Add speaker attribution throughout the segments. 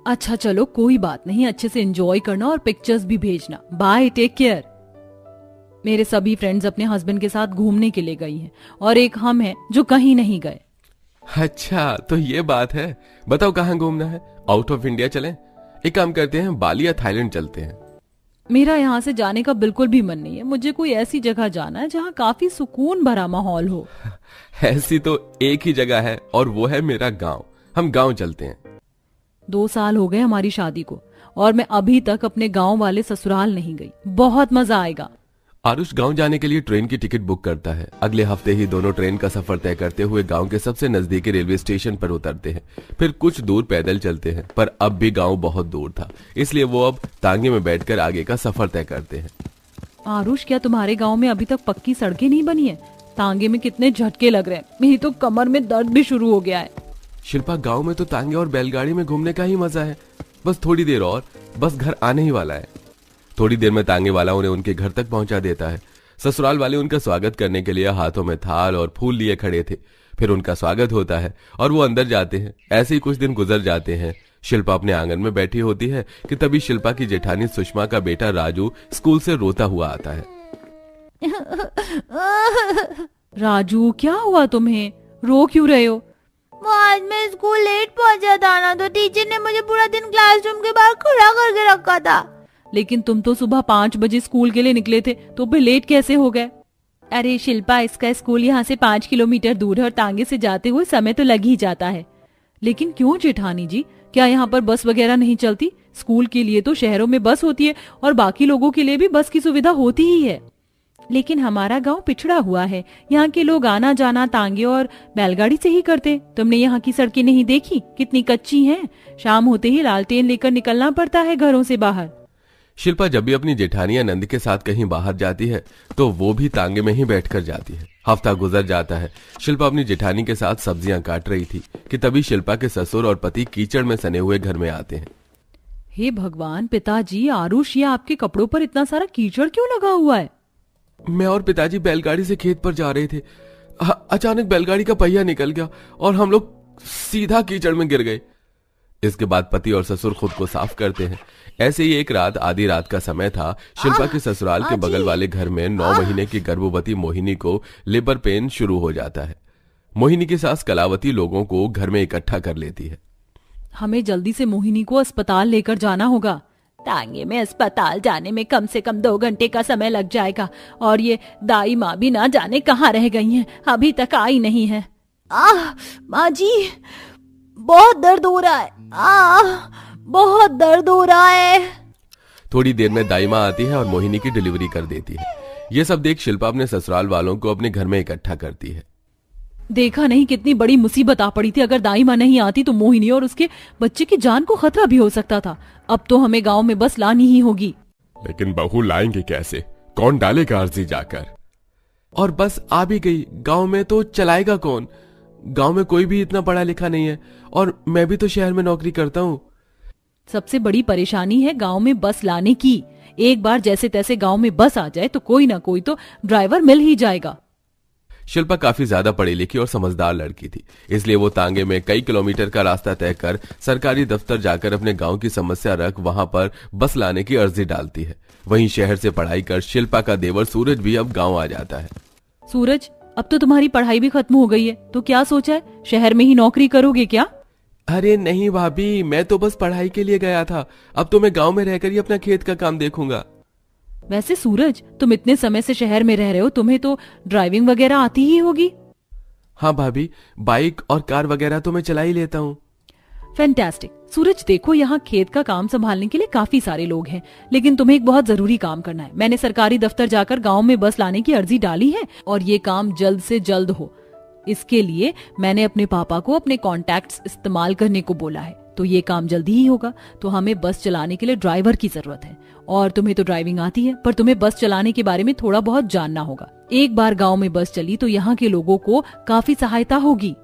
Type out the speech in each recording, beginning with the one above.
Speaker 1: अच्छा चलो कोई बात नहीं, अच्छे से एंजॉय करना और पिक्चर्स भी भेजना। Bye, take care. मेरे सभी फ्रेंड्स अपने हस्बैंड के साथ घूमने के लिए गई हैं और एक हम हैं जो कहीं नहीं गए।
Speaker 2: अच्छा तो ये बात है, बताओ कहाँ घूमना है? आउट ऑफ इंडिया चलें? एक काम करते हैं, बाली या थाईलैंड चलते हैं।
Speaker 1: मेरा यहाँ से जाने का बिल्कुल भी मन नहीं है। मुझे कोई ऐसी जगह जाना है जहाँ काफी सुकून भरा माहौल हो।
Speaker 2: ऐसी तो एक ही जगह है और वो है मेरा गांव। हम गांव चलते हैं।
Speaker 1: 2 साल हो गए हमारी शादी को और मैं अभी तक अपने गांव वाले ससुराल नहीं गई। बहुत मजा आएगा।
Speaker 2: आरुष गांव जाने के लिए ट्रेन की टिकट बुक करता है। अगले हफ्ते ही दोनों ट्रेन का सफर तय करते हुए गांव के सबसे नजदीकी रेलवे स्टेशन पर उतरते हैं। फिर कुछ दूर पैदल चलते हैं, पर अब भी गांव बहुत दूर था, इसलिए वो अब तांगे में बैठकर आगे का सफर तय करते हैं।
Speaker 1: आरुष, क्या तुम्हारे गांव में अभी तक पक्की सड़कें नहीं बनी है? तांगे में कितने झटके लग रहे हैं। मेरी तो कमर में दर्द भी शुरू हो गया है।
Speaker 2: शिल्पा, गांव में तो तांगे और बैलगाड़ी में घूमने का ही मजा है। बस थोड़ी देर और, बस घर आने ही वाला है। थोड़ी देर में तांगे वाला उन्हें उनके घर तक पहुंचा देता है। ससुराल वाले उनका स्वागत करने के लिए हाथों में थाल और फूल लिए खड़े थे। फिर उनका स्वागत होता है और वो अंदर जाते हैं। ऐसे ही कुछ दिन गुजर जाते हैं। शिल्पा अपने आंगन में बैठी होती है कि तभी शिल्पा की जेठानी सुषमा का बेटा राजू स्कूल से रोता हुआ आता है।
Speaker 1: राजू, क्या हुआ तुम्हें? रो क्यों रहे हो?
Speaker 3: वो आज मैं स्कूल लेट पहुंचा था ना, तो टीचर ने मुझे पूरा दिन क्लासरूम के बाहर खड़ा करके रखा था।
Speaker 1: लेकिन तुम तो सुबह 5 बजे स्कूल के लिए निकले थे, तो फिर लेट कैसे हो गए? अरे शिल्पा, इसका स्कूल यहाँ से 5 किलोमीटर दूर है और तांगे से जाते हुए समय तो लग ही जाता है। लेकिन क्यों जेठानी जी, क्या यहाँ पर बस वगैरह नहीं चलती? स्कूल के लिए तो शहरों में बस होती है और बाकी लोगों के लिए भी बस की सुविधा होती ही है। लेकिन हमारा गांव पिछड़ा हुआ है। यहाँ के लोग आना जाना तांगे और बैलगाड़ी से ही करते। तुमने यहाँ की सड़कें नहीं देखी, कितनी कच्ची हैं। शाम होते ही लालटेन लेकर निकलना पड़ता है घरों से बाहर।
Speaker 2: शिल्पा जब भी अपनी जेठानी या नंद के साथ कहीं बाहर जाती है तो वो भी तांगे में ही बैठकर जाती है। हफ्ता गुजर जाता है। शिल्पा अपनी जेठानी के साथ सब्जियां काट रही थी कि तभी शिल्पा के ससुर और पति कीचड़ में सने हुए घर में आते हैं।
Speaker 1: हे भगवान, पिताजी, आरुष, ये आपके कपड़ों पर इतना सारा कीचड़ क्यों लगा हुआ है?
Speaker 2: मैं और पिताजी बैलगाड़ी से खेत पर जा रहे थे। अचानक बैलगाड़ी का पहिया निकल गया और हम लोग सीधा कीचड़ में गिर गए। इसके बाद पति और ससुर खुद को साफ करते हैं। ऐसे ही एक रात, आधी रात का समय था। शिल्पा के ससुराल के बगल वाले घर में 9 महीने की गर्भवती मोहिनी को लेबर पेन शुरू हो जाता है। मोहिनी की सास कलावती लोगों को घर में इकट्ठा कर लेती है।
Speaker 1: हमें जल्दी से मोहिनी को अस्पताल लेकर जाना होगा।
Speaker 3: तांगे में अस्पताल जाने में कम से कम 2 घंटे का समय लग जाएगा और ये दाई माँ भी ना जाने कहाँ रह गई हैं, अभी तक आई नहीं है। माँ जी, बहुत दर्द हो रहा है। बहुत दर्द हो रहा है।
Speaker 2: थोड़ी देर में दाई माँ आती है और मोहिनी की डिलीवरी कर देती है। ये सब देख शिल्पा अपने ससुराल वालों को अपने घर में इकट्ठा करती है।
Speaker 1: देखा नहीं कितनी बड़ी मुसीबत आ पड़ी थी। अगर दाई माँ नहीं आती तो मोहिनी और उसके बच्चे की जान को खतरा भी हो सकता था। अब तो हमें गांव में बस लानी ही होगी।
Speaker 2: लेकिन बहू लाएंगे कैसे? कौन डालेगा अर्जी जाकर? और बस आ भी गई, गांव में तो चलाएगा कौन? गांव में कोई भी इतना पढ़ा लिखा नहीं है और मैं भी तो शहर में नौकरी करता हूँ।
Speaker 1: सबसे बड़ी परेशानी है गांव में बस लाने की। एक बार जैसे तैसे गांव में बस आ जाए तो कोई ना कोई तो ड्राइवर मिल ही जाएगा।
Speaker 2: शिल्पा काफी ज्यादा पढ़ी लिखी और समझदार लड़की थी, इसलिए वो तांगे में कई किलोमीटर का रास्ता तय कर सरकारी दफ्तर जाकर अपने गांव की समस्या रख वहां पर बस लाने की अर्जी डालती है। वहीं शहर से पढ़ाई कर शिल्पा का देवर सूरज भी अब गांव आ जाता है।
Speaker 1: सूरज, अब तो तुम्हारी पढ़ाई भी खत्म हो गई है, तो क्या सोचा है? शहर में ही नौकरी करोगे क्या?
Speaker 2: अरे नहीं भाभी, मैं तो बस पढ़ाई के लिए गया था। अब तो मैं गांव में रहकर ही अपना खेत का काम देखूंगा।
Speaker 1: वैसे सूरज, तुम इतने समय से शहर में रह रहे हो, तुम्हें तो ड्राइविंग वगैरह आती ही होगी।
Speaker 2: हाँ भाभी, बाइक और कार वगैरह तो मैं चला ही लेता हूँ।
Speaker 1: फैंटास्टिक। सूरज देखो, यहाँ खेत का काम संभालने के लिए काफी सारे लोग हैं, लेकिन तुम्हें एक बहुत जरूरी काम करना है। मैंने सरकारी दफ्तर जाकर गांव में बस लाने की अर्जी डाली है और ये काम जल्द से जल्द हो। इसके लिए मैंने अपने पापा को अपने कॉन्टैक्ट्स इस्तेमाल करने को बोला है, तो ये काम जल्दी ही होगा। तो हमें बस चलाने के लिए ड्राइवर की जरूरत है और तुम्हें तो ड्राइविंग आती है, पर तुम्हें बस चलाने के बारे में थोड़ा बहुत जानना होगा। एक बार गांव में बस चली तो यहाँ के लोगों को काफी सहायता होगी।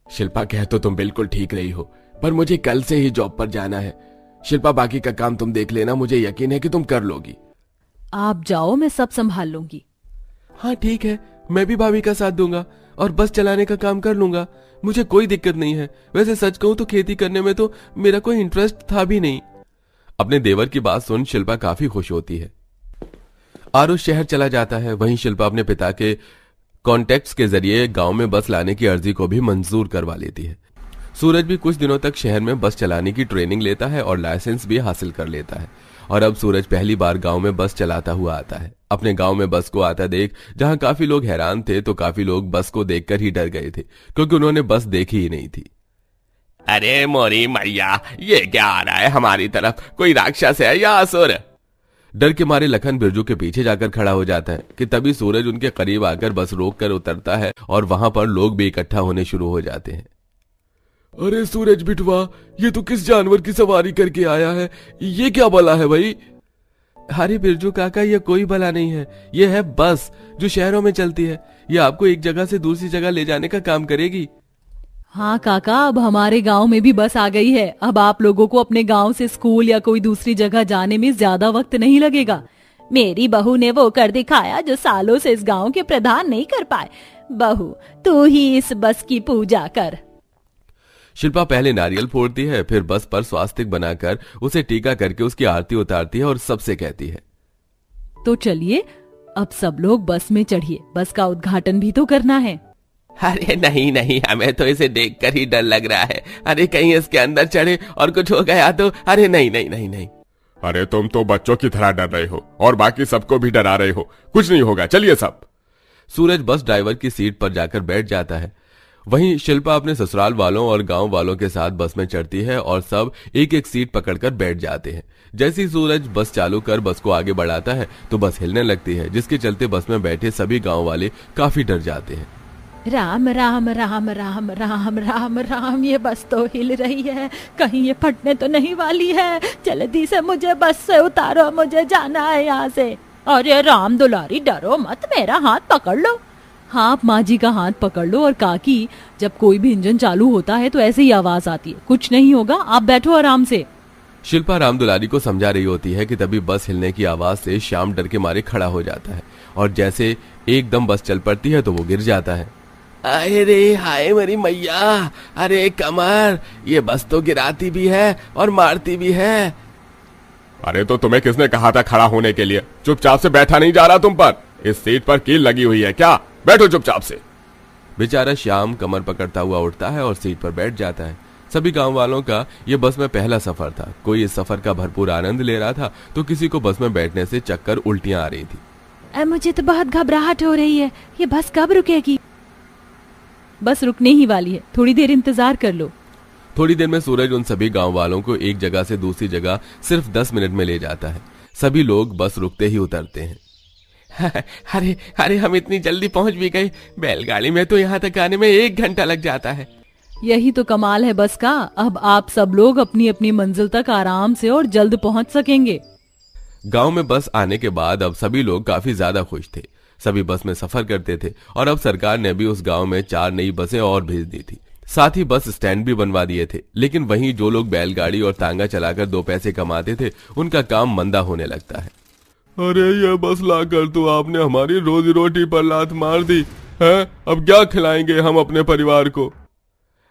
Speaker 2: शिल्पा, कह तो तुम बिल्कुल ठीक रही हो, पर मुझे कल से ही जॉब पर जाना है। शिल्पा, बाकी का काम तुम देख लेना, मुझे यकीन है कि तुम कर लोगी।
Speaker 1: आप जाओ, मैं सब संभाल लूंगी।
Speaker 2: हाँ ठीक है, मैं भी भाभी का साथ दूंगा। और बस चलाने का काम कर लूंगा। मुझे कोई दिक्कत नहीं है। वैसे सच कहूं तो खेती करने में तो मेरा कोई इंटरेस्ट था भी नहीं। अपने देवर की बात सुन शिल्पा काफी खुश होती है। आरुष शहर चला जाता है। वहीं शिल्पा अपने पिता के कॉन्टेक्ट्स के जरिए गांव में बस लाने की अर्जी को भी मंजूर करवा लेती है। सूरज भी कुछ दिनों तक शहर में बस चलाने की ट्रेनिंग लेता है और लाइसेंस भी हासिल कर लेता है। और अब सूरज पहली बार गांव में बस चलाता हुआ आता है। अपने गांव में बस को आता देख जहां काफी लोग हैरान थे तो काफी लोग बस को देखकर ही डर गए थे, क्योंकि उन्होंने बस देखी ही नहीं थी।
Speaker 4: अरे मोरी मैया, ये क्या आ रहा है हमारी तरफ? कोई राक्षस है या असुर?
Speaker 2: डर के मारे लखन बिरजू के पीछे जाकर खड़ा हो जाता है कि तभी सूरज उनके करीब आकर बस रोक कर उतरता है और वहां पर लोग भी इकट्ठा होने शुरू हो जाते हैं।
Speaker 5: अरे सूरज बिटवा, ये तो किस जानवर की सवारी करके आया है? ये क्या बला है भाई?
Speaker 2: अरे बिरजू काका, ये कोई बला नहीं है। ये है बस जो शहरों में चलती है। ये आपको एक जगह से दूसरी जगह ले जाने का काम करेगी।
Speaker 1: हाँ काका, अब हमारे गांव में भी बस आ गई है। अब आप लोगों को अपने गांव से स्कूल या कोई दूसरी जगह जाने में ज्यादा वक्त नहीं लगेगा।
Speaker 3: मेरी बहू ने वो कर दिखाया जो सालों से इस गांव के प्रधान नहीं कर पाए। बहू, तू ही इस बस की पूजा कर।
Speaker 2: शिल्पा पहले नारियल फोड़ती है, फिर बस पर स्वास्तिक बनाकर उसे टीका करके उसकी आरती उतारती है और सबसे कहती है,
Speaker 1: तो चलिए अब सब लोग बस में चढ़िए, बस का उद्घाटन भी तो करना है।
Speaker 4: अरे नहीं नहीं, हमें तो इसे देखकर ही डर लग रहा है। अरे कहीं इसके अंदर चढ़े और कुछ हो गया तो? अरे नहीं नहीं नहीं नहीं।
Speaker 5: अरे तुम तो बच्चों की तरह डर रहे हो और बाकी सबको भी डरा रहे हो। कुछ नहीं होगा, चलिए सब।
Speaker 2: सूरज बस ड्राइवर की सीट पर जाकर बैठ जाता है। वहीं शिल्पा अपने ससुराल वालों और गांव वालों के साथ बस में चढ़ती है और सब एक एक सीट पकड़कर बैठ जाते हैं। जैसे ही सूरज बस चालू कर बस को आगे बढ़ाता है तो बस हिलने लगती है, जिसके चलते बस में बैठे सभी गांव वाले काफी डर जाते हैं।
Speaker 3: राम राम राम राम राम राम राम, ये बस तो हिल रही है, कहीं ये फटने तो नहीं वाली है। जल्दी से मुझे बस से उतारो, मुझे जाना है यहाँ से। अरे राम दुलारी, डरो मत, मेरा हाथ पकड़ लो।
Speaker 1: हाँ, आप माँ जी का हाथ पकड़ लो। और काकी, जब कोई भी इंजन चालू होता है तो ऐसे ही आवाज आती है। कुछ नहीं होगा, आप बैठो आराम से।
Speaker 2: शिल्पा राम दुलारी को समझा रही होती है कि तभी बस हिलने की आवाज से श्याम डर के मारे खड़ा हो जाता है और जैसे एकदम बस चल पड़ती है तो वो गिर जाता है।
Speaker 4: अरे हाय मेरी मैया, अरे कमर, ये बस तो गिराती भी है और मारती भी है।
Speaker 5: अरे तो तुम्हें किसने कहा था खड़ा होने के लिए? चुपचाप से बैठा नहीं जा रहा तुम पर? इस सीट पर कील लगी हुई है क्या? बैठो चुपचाप से।
Speaker 2: बेचारा श्याम कमर पकड़ता हुआ उठता है और सीट पर बैठ जाता है। सभी गांव वालों का ये बस में पहला सफर था। कोई इस सफर का भरपूर आनंद ले रहा था तो किसी को बस में बैठने से चक्कर उल्टियां आ रही थी।
Speaker 3: मुझे तो बहुत घबराहट हो रही है, ये बस कब रुकेगी?
Speaker 1: बस रुकने ही वाली है, थोड़ी देर इंतजार कर लो।
Speaker 2: थोड़ी देर में सूरज उन सभी गांव वालों को एक जगह से दूसरी जगह सिर्फ 10 मिनट में ले जाता है। सभी लोग बस रुकते ही उतरते हैं।
Speaker 4: अरे अरे, हम इतनी जल्दी पहुंच भी गए। बैलगाड़ी में तो यहाँ तक आने में 1 घंटा लग जाता है।
Speaker 1: यही तो कमाल है बस का। अब आप सब लोग अपनी अपनी मंजिल तक आराम से और जल्द पहुंच सकेंगे।
Speaker 2: गांव में बस आने के बाद अब सभी लोग काफी ज्यादा खुश थे। सभी बस में सफर करते थे और अब सरकार ने भी उस गांव में 4 नई बसें और भेज दी थी। साथ ही बस स्टैंड भी बनवा दिए थे। लेकिन वहीं जो लोग बैलगाड़ी और तांगा चलाकर 2 पैसे कमाते थे, उनका काम मंदा होने लगता है।
Speaker 5: अरे ये बस लाकर तो आपने हमारी रोजी रोटी पर लात मार दी है। अब क्या खिलाएंगे हम अपने परिवार को?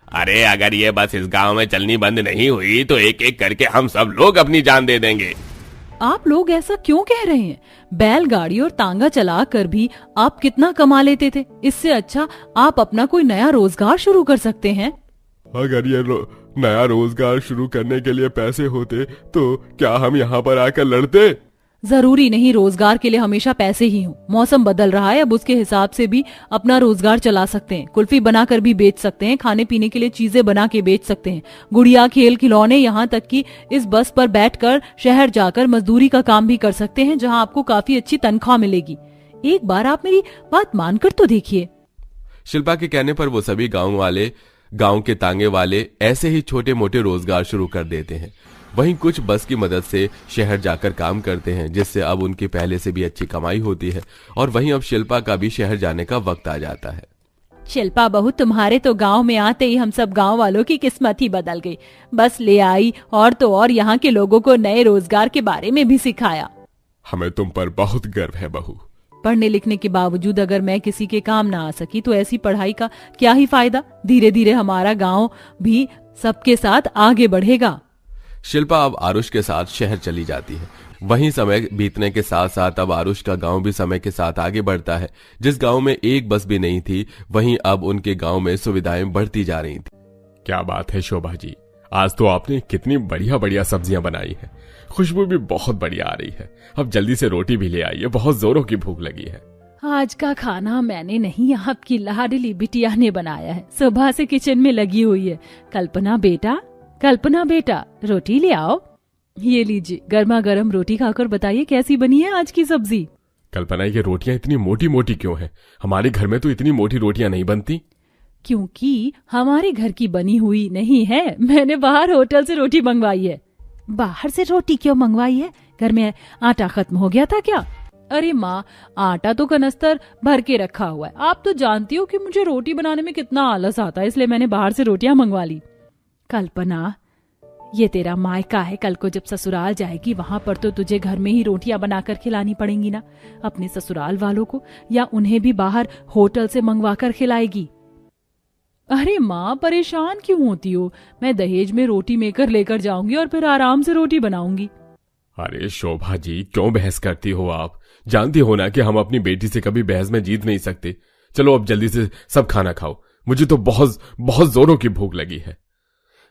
Speaker 4: अरे अगर ये बस इस गांव में चलनी बंद नहीं हुई तो एक एक करके हम सब लोग अपनी जान दे देंगे।
Speaker 1: आप लोग ऐसा क्यों कह रहे हैं? बैलगाड़ी और तांगा चला कर भी आप कितना कमा लेते थे। इससे अच्छा आप अपना कोई नया रोजगार शुरू कर सकते हैं।
Speaker 5: अगर ये नया रोजगार शुरू करने के लिए पैसे होते तो क्या हम यहाँ पर आकर लड़ते?
Speaker 1: जरूरी नहीं रोजगार के लिए हमेशा पैसे ही हों। मौसम बदल रहा है, अब उसके हिसाब से भी अपना रोजगार चला सकते हैं। कुल्फी बनाकर भी बेच सकते हैं, खाने पीने के लिए चीजें बना के बेच सकते हैं, गुड़िया, खेल खिलौने, यहाँ तक कि इस बस पर बैठकर शहर जाकर मजदूरी का काम भी कर सकते हैं, जहाँ आपको काफी अच्छी तनख्वाह मिलेगी। एक बार आप मेरी बात मानकर तो देखिए।
Speaker 2: शिल्पा के कहने पर वो सभी गांव के तांगे वाले ऐसे ही छोटे मोटे रोजगार शुरू कर देते हैं। वहीं कुछ बस की मदद से शहर जाकर काम करते हैं, जिससे अब उनकी पहले से भी अच्छी कमाई होती है। और वहीं अब शिल्पा का भी शहर जाने का वक्त आ जाता है।
Speaker 3: शिल्पा बहू, तुम्हारे तो गांव में आते ही हम सब गांव वालों की किस्मत ही बदल गई। बस ले आई और तो और यहाँ के लोगों को नए रोजगार के बारे में भी सिखाया।
Speaker 5: हमें तुम पर बहुत गर्व है बहू।
Speaker 1: पढ़ने लिखने के बावजूद अगर मैं किसी के काम ना आ सकी तो ऐसी पढ़ाई का क्या ही फायदा। धीरे धीरे हमारा गांव भी सबके साथ आगे बढ़ेगा।
Speaker 2: शिल्पा अब आरुष के साथ शहर चली जाती है। वहीं समय बीतने के साथ साथ अब आरुष का गांव भी समय के साथ आगे बढ़ता है। जिस गांव में एक बस भी नहीं थी, वहीं अब उनके गांव में सुविधाएं बढ़ती जा रही थी।
Speaker 5: क्या बात है शोभा जी, आज तो आपने कितनी बढ़िया बढ़िया सब्जियां बनाई है। खुशबू भी बहुत बढ़िया आ रही है। अब जल्दी से रोटी भी ले आइए, बहुत जोरों की भूख लगी है।
Speaker 1: आज का खाना मैंने नहीं, आपकी लाडली बिटिया ने बनाया है। सुबह से किचन में लगी हुई है। कल्पना बेटा रोटी ले आओ। ये लीजिए, गर्मा गर्म रोटी खाकर बताइए कैसी बनी है आज की सब्जी।
Speaker 5: कल्पना, ये रोटियां इतनी मोटी मोटी क्यों हैं? हमारे घर में तो इतनी मोटी रोटियां नहीं बनती।
Speaker 1: क्योंकि हमारे घर की बनी हुई नहीं है, मैंने बाहर होटल से रोटी मंगवाई है। बाहर से रोटी क्यों मंगवाई है? घर में आटा खत्म हो गया था क्या? अरे माँ, आटा तो कनस्तर भर के रखा हुआ है। आप तो जानती हो कि मुझे रोटी बनाने में कितना आलस आता है, इसलिए मैंने बाहर से रोटियां मंगवा ली। कल्पना, ये तेरा मायका है, कल को जब ससुराल जाएगी वहां पर तो तुझे घर में ही रोटियां बनाकर खिलानी पड़ेंगी ना, अपने ससुराल वालों को, या उन्हें भी बाहर होटल से मंगवा कर खिलाएगी। अरे माँ, परेशान क्यों होती हो? मैं दहेज में रोटी मेकर लेकर जाऊंगी और फिर आराम से रोटी बनाऊंगी।
Speaker 5: अरे शोभा जी, क्यों बहस करती हो आप? जानती हो ना कि हम अपनी बेटी से कभी बहस में जीत नहीं सकते। चलो अब जल्दी से सब खाना खाओ, मुझे तो बहुत बहुत जोरों की भूख लगी है।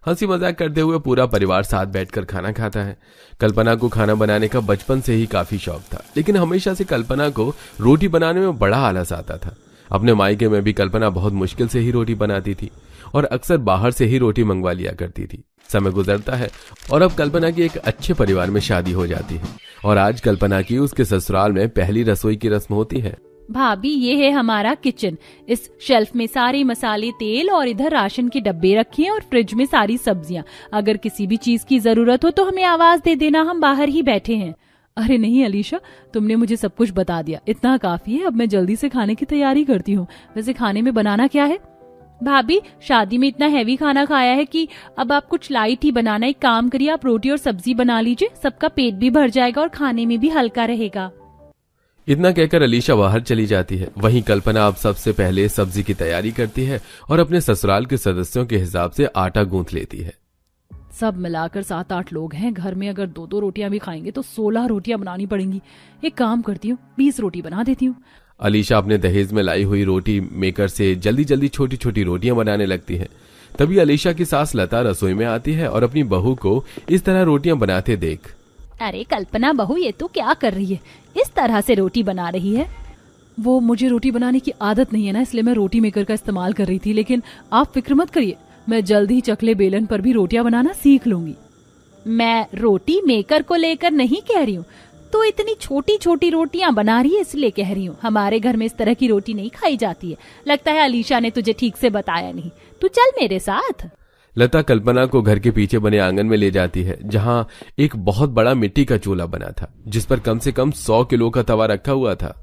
Speaker 2: हंसी मजाक करते हुए पूरा परिवार साथ बैठकर खाना खाता है। कल्पना को खाना बनाने का बचपन से ही काफी शौक था, लेकिन हमेशा से कल्पना को रोटी बनाने में बड़ा आलस आता था। अपने मायके में भी कल्पना बहुत मुश्किल से ही रोटी बनाती थी और अक्सर बाहर से ही रोटी मंगवा लिया करती थी। समय गुजरता है और अब कल्पना की एक अच्छे परिवार में शादी हो जाती है और आज कल्पना की उसके ससुराल में पहली रसोई की रस्म होती है।
Speaker 1: भाभी, ये है हमारा किचन। इस शेल्फ में सारे मसाले, तेल और इधर राशन के डब्बे रखे हैं और फ्रिज में सारी सब्जियां। अगर किसी भी चीज की जरूरत हो तो हमें आवाज दे देना, हम बाहर ही बैठे हैं। अरे नहीं अलीशा, तुमने मुझे सब कुछ बता दिया, इतना काफी है। अब मैं जल्दी से खाने की तैयारी करती हूँ। वैसे खाने में बनाना क्या है? भाभी, शादी में इतना हैवी खाना खाया है कि अब आप कुछ लाइट ही बनाना। एक काम करिए, आप रोटी और सब्जी बना लीजिए, सबका पेट भी भर जाएगा और खाने में भी हल्का रहेगा।
Speaker 2: इतना कहकर अलीशा बाहर चली जाती है। वहीं कल्पना अब सबसे पहले सब्जी की तैयारी करती है और अपने ससुराल के सदस्यों के हिसाब से आटा गूंथ लेती है।
Speaker 1: सब मिलाकर 7-8 लोग हैं घर में। अगर 2-2 रोटियां भी खाएंगे तो 16 रोटियां बनानी पड़ेंगी। एक काम करती हूँ, 20 रोटी बना देती हूँ।
Speaker 2: अलीशा अपने दहेज में लाई हुई रोटी मेकर से जल्दी जल्दी छोटी छोटी रोटियां बनाने लगती है। तभी अलीशा की सास लता रसोई में आती है और अपनी बहू को इस तरह रोटियां बनाते देख,
Speaker 3: अरे कल्पना बहू, ये तो क्या कर रही है? इस तरह से रोटी बना रही है?
Speaker 1: वो मुझे रोटी बनाने की आदत नहीं है ना, इसलिए मैं रोटी मेकर का इस्तेमाल कर रही थी। लेकिन आप फिक्र मत करिए, मैं जल्द ही चकले बेलन पर भी रोटियां बनाना सीख लूंगी।
Speaker 3: मैं रोटी मेकर को लेकर नहीं कह रही हूँ, तो इतनी छोटी छोटी रोटियां बना रही है इसलिए कह रही हूँ। हमारे घर में इस तरह की रोटी नहीं खाई जाती है। लगता है अलीशा ने तुझे ठीक से बताया नहीं। तू चल मेरे साथ।
Speaker 2: लता कल्पना को घर के पीछे बने आंगन में ले जाती है, जहां एक बहुत बड़ा मिट्टी का चूल्हा बना था, जिस पर कम से कम 100 किलो का तवा रखा हुआ था।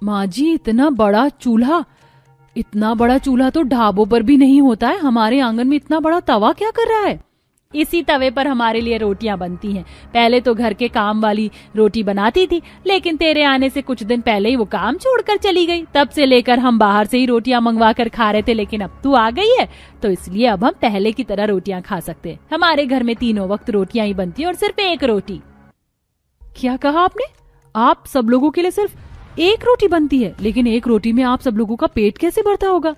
Speaker 1: माँ जी, इतना बड़ा चूल्हा? इतना बड़ा चूल्हा तो ढाबों पर भी नहीं होता है। हमारे आंगन में इतना बड़ा तवा क्या कर रहा है?
Speaker 3: इसी तवे पर हमारे लिए रोटियां बनती हैं। पहले तो घर के काम वाली रोटी बनाती थी, लेकिन तेरे आने से कुछ दिन पहले ही वो काम छोड़कर चली गई। तब से लेकर हम बाहर से ही रोटियां मंगवा कर खा रहे थे, लेकिन अब तू आ गई है तो इसलिए अब हम पहले की तरह रोटियां खा सकते हैं। हमारे घर में तीनों वक्त रोटियां ही बनती हैं और सिर्फ एक रोटी।
Speaker 1: क्या कहा आपने? आप सब लोगों के लिए सिर्फ एक रोटी बनती है? लेकिन एक रोटी में आप सब लोगों का पेट कैसे भरता होगा?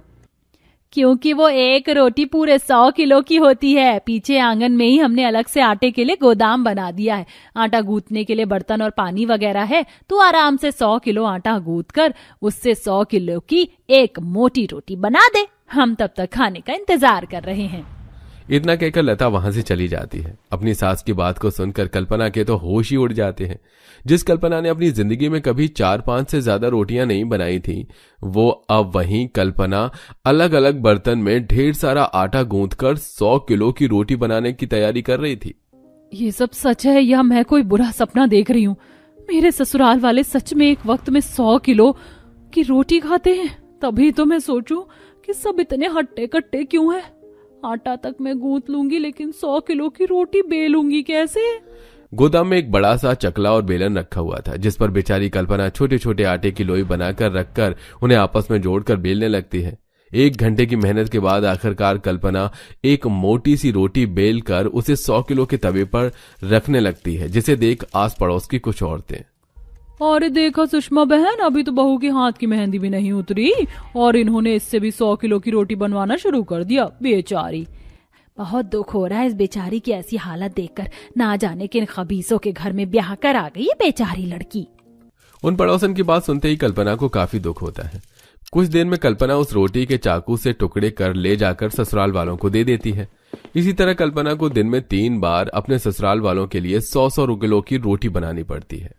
Speaker 3: क्योंकि वो एक रोटी पूरे 100 किलो की होती है। पीछे आंगन में ही हमने अलग से आटे के लिए गोदाम बना दिया है। आटा गूंथने के लिए बर्तन और पानी वगैरह है। तो आराम से 100 किलो आटा गूंथ कर उससे 100 किलो की एक मोटी रोटी बना दे। हम तब तक खाने का इंतजार कर रहे हैं।
Speaker 2: इतना कहकर लता वहां से चली जाती है। अपनी सास की बात को सुनकर कल्पना के तो होश ही उड़ जाते हैं। जिस कल्पना ने अपनी जिंदगी में कभी 4-5 से ज्यादा रोटियां नहीं बनाई थी, वो अब वहीं कल्पना अलग अलग बर्तन में ढेर सारा आटा गूंथकर 100 किलो की रोटी बनाने की तैयारी कर रही थी।
Speaker 1: ये सब सच है या मैं कोई बुरा सपना देख रही हूँ? मेरे ससुराल वाले सच में एक वक्त में 100 किलो की रोटी खाते हैं? तभी तो मैं सोचूं कि सब इतने हट्टे कट्टे क्यों हैं। आटा तक मैं गूंथ लूंगी, लेकिन 100 किलो की रोटी बेलूंगी कैसे?
Speaker 2: गोदाम में एक बड़ा सा चकला और बेलन रखा हुआ था, जिस पर बेचारी कल्पना छोटे छोटे आटे की लोई बनाकर रखकर उन्हें आपस में जोड़कर बेलने लगती है। 1 घंटे की मेहनत के बाद आखिरकार कल्पना एक मोटी सी रोटी बेल कर उसे 100 किलो के तवे पर रखने लगती है, जिसे देख आस पड़ोस की कुछ औरतें,
Speaker 1: और देखो सुषमा बहन, अभी तो बहू के हाथ की मेहंदी भी नहीं उतरी और इन्होंने इससे भी 100 किलो की रोटी बनवाना शुरू कर दिया। बेचारी,
Speaker 3: बहुत दुख हो रहा है इस बेचारी की ऐसी हालत देखकर। ना जाने किन खबीसों के घर में ब्याह कर आ गई है बेचारी लड़की।
Speaker 2: उन पड़ोसन की बात सुनते ही कल्पना को काफी दुख होता है। कुछ देर में कल्पना उस रोटी के चाकू से टुकड़े कर ले जाकर ससुराल वालों को दे देती है। इसी तरह कल्पना को दिन में 3 बार अपने ससुराल वालों के लिए 100-100 किलो की रोटी बनानी पड़ती है।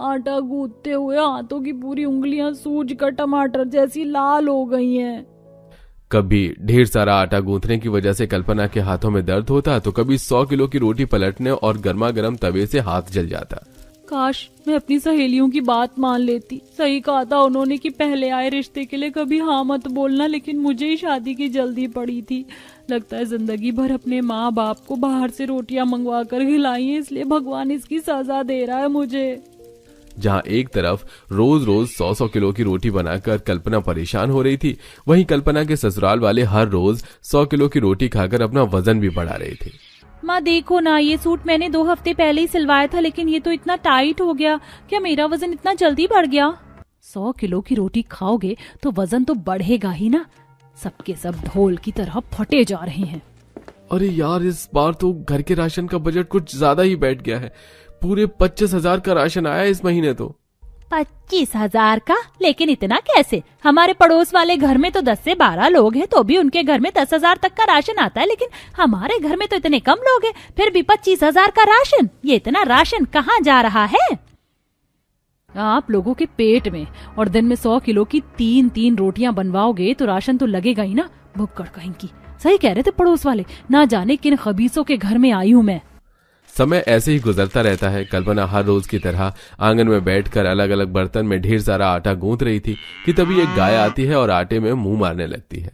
Speaker 1: आटा गूंथते हुए हाथों की पूरी उंगलियां सूज कर टमाटर जैसी लाल हो गई हैं।
Speaker 2: कभी ढेर सारा आटा गूंथने की वजह से कल्पना के हाथों में दर्द होता, तो कभी 100 किलो की रोटी पलटने और गर्मा गर्म तवे से हाथ जल जाता।
Speaker 1: काश मैं अपनी सहेलियों की बात मान लेती। सही कहा था उन्होंने कि पहले आए रिश्ते के लिए कभी हाँ मत बोलना, लेकिन मुझे ही शादी की जल्दी पड़ी थी। लगता है जिंदगी भर अपने माँ बाप को बाहर से रोटियां मंगवा कर खिलाई है, इसलिए भगवान इसकी सजा दे रहा है मुझे।
Speaker 2: जहां एक तरफ रोज रोज 100-100 किलो की रोटी बनाकर कल्पना परेशान हो रही थी, वहीं कल्पना के ससुराल वाले हर रोज 100 किलो की रोटी खाकर अपना वजन भी बढ़ा रहे थे।
Speaker 3: माँ देखो ना, ये सूट मैंने 2 हफ्ते पहले ही सिलवाया था, लेकिन ये तो इतना टाइट हो गया। क्या मेरा वजन इतना जल्दी बढ़ गया?
Speaker 1: 100 किलो की रोटी खाओगे तो वजन तो बढ़ेगा ही ना। सबके सब ढोल की तरह फटे जा रहे हैं।
Speaker 2: अरे यार, इस बार तो घर के राशन का बजट कुछ ज्यादा ही बैठ गया है। पूरे 25,000 का राशन आया इस महीने तो।
Speaker 3: 25,000 का? लेकिन इतना कैसे? हमारे पड़ोस वाले घर में तो 10 से 12 लोग हैं, तो भी उनके घर में 10,000 तक का राशन आता है, लेकिन हमारे घर में तो इतने कम लोग हैं, फिर भी 25,000 का राशन। ये इतना राशन कहाँ जा रहा है?
Speaker 1: आप लोगों के पेट में, और दिन में 100 किलो की 3-3 रोटियां बनवाओगे तो राशन तो लगेगा ही ना। भुक्कड़ कहीं की। सही कह रहे थे पड़ोस वाले, ना जाने किन खबीसों के घर में आई हूं मैं।
Speaker 2: समय ऐसे ही गुजरता रहता है। कल्पना हर रोज की तरह आंगन में बैठकर अलग अलग बर्तन में ढेर सारा आटा गूंथ रही थी कि तभी एक गाय आती है और आटे में मुंह मारने लगती है।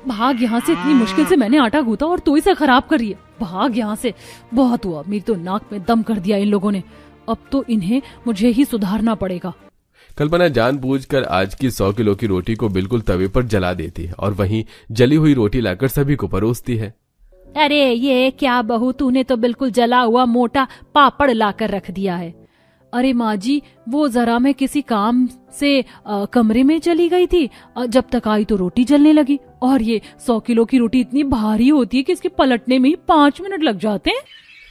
Speaker 1: भाग यहाँ से, इतनी मुश्किल से मैंने आटा गूंथा और तू इसे खराब कर रही है। भाग यहाँ से, बहुत हुआ, मेरी तो नाक में दम कर दिया इन लोगों ने। अब तो इन्हें मुझे ही सुधारना पड़ेगा।
Speaker 2: कल्पना जानबूझकर आज की 100 किलो की रोटी को बिल्कुल तवे पर जला देती है और वहीं जली हुई रोटी लाकर सभी को परोसती है।
Speaker 3: अरे ये क्या बहू, तूने तो बिल्कुल जला हुआ मोटा पापड़ लाकर रख दिया है।
Speaker 1: अरे माँ जी, वो जरा मैं किसी काम से कमरे में चली गई थी, जब तक आई तो रोटी जलने लगी। और ये 100 किलो की रोटी इतनी भारी होती है कि इसके पलटने में ही 5 मिनट लग जाते हैं।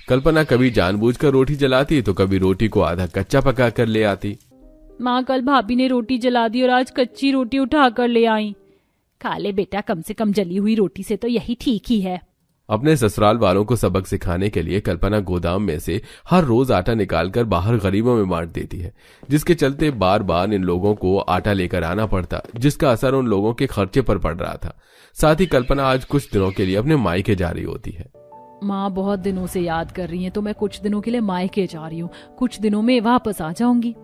Speaker 2: कल्पना कभी जानबूझकर रोटी जलाती तो कभी रोटी को आधा कच्चा पका कर ले आती।
Speaker 1: माँ, कल भाभी ने रोटी जला दी और आज कच्ची रोटी उठा कर ले आई।
Speaker 3: खा ले बेटा, कम से कम जली हुई रोटी से तो यही ठीक ही है।
Speaker 2: अपने ससुराल वालों को सबक सिखाने के लिए कल्पना गोदाम में से हर रोज आटा निकालकर बाहर गरीबों में बांट देती है, जिसके चलते बार बार इन लोगों को आटा लेकर आना पड़ता, जिसका असर उन लोगों के खर्चे पर पड़ रहा था। साथ ही कल्पना आज कुछ दिनों के लिए अपने मायके जा रही होती है।
Speaker 1: माँ बहुत दिनों से याद कर रही हैं, तो मैं कुछ दिनों के लिए मायके जा रही हूँ। कुछ दिनों में वापस आ जाऊंगी।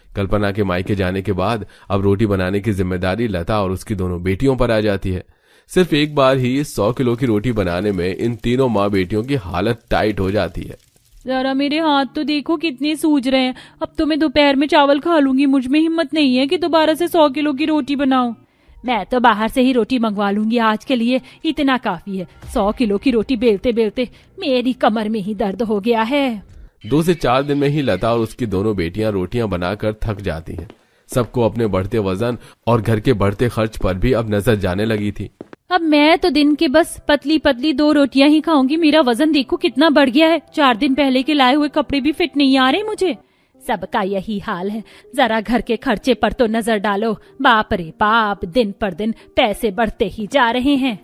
Speaker 2: कल्पना के मायके जाने के बाद अब रोटी बनाने की जिम्मेदारी लता और उसकी दोनों बेटियों पर आ जाती है। सिर्फ एक बार ही 100 किलो की रोटी बनाने में इन तीनों माँ बेटियों की हालत टाइट हो जाती है।
Speaker 1: जरा मेरे हाथ तो देखो कितने सूज रहे हैं। अब तो मैं दोपहर में चावल खा लूंगी, मुझ में हिम्मत नहीं है कि दोबारा से 100 किलो की रोटी बनाऊं।
Speaker 3: मैं तो बाहर से ही रोटी मंगवा लूंगी, आज के लिए इतना काफी है। 100 किलो की रोटी बेलते बेलते मेरी कमर में ही दर्द हो गया है।
Speaker 2: 2 से 4 दिन में ही लता और उसकी दोनों बेटियां रोटियां बनाकर थक जाती हैं। सबको अपने बढ़ते वजन और घर के बढ़ते खर्च पर भी अब नजर जाने लगी थी।
Speaker 3: अब मैं तो दिन के बस पतली पतली 2 रोटियां ही खाऊंगी। मेरा वजन देखो कितना बढ़ गया है। 4 दिन पहले के लाए हुए कपड़े भी फिट नहीं आ रहे मुझे। सबका यही हाल है। जरा घर के खर्चे पर तो नजर डालो। बाप रे बाप, दिन पर दिन पैसे बढ़ते ही जा रहे हैं।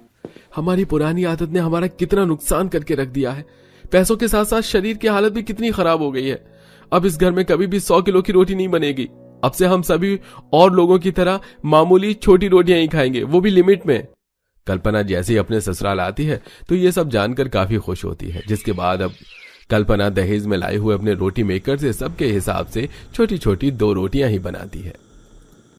Speaker 2: हमारी पुरानी आदत ने हमारा कितना नुकसान करके रख दिया है। पैसों के साथ साथ शरीर की हालत भी कितनी खराब हो गई है। अब इस घर में कभी भी 100 किलो की रोटी नहीं बनेगी। अब से हम सभी और लोगों की तरह मामूली छोटी रोटियां ही खाएंगे, वो भी लिमिट में। कल्पना जैसे ही अपने ससुराल आती है तो ये सब जानकर काफी खुश होती है, जिसके बाद अब कल्पना दहेज में लाए हुए अपने रोटी मेकर से सबके हिसाब से छोटी छोटी 2 रोटियां ही बनाती है।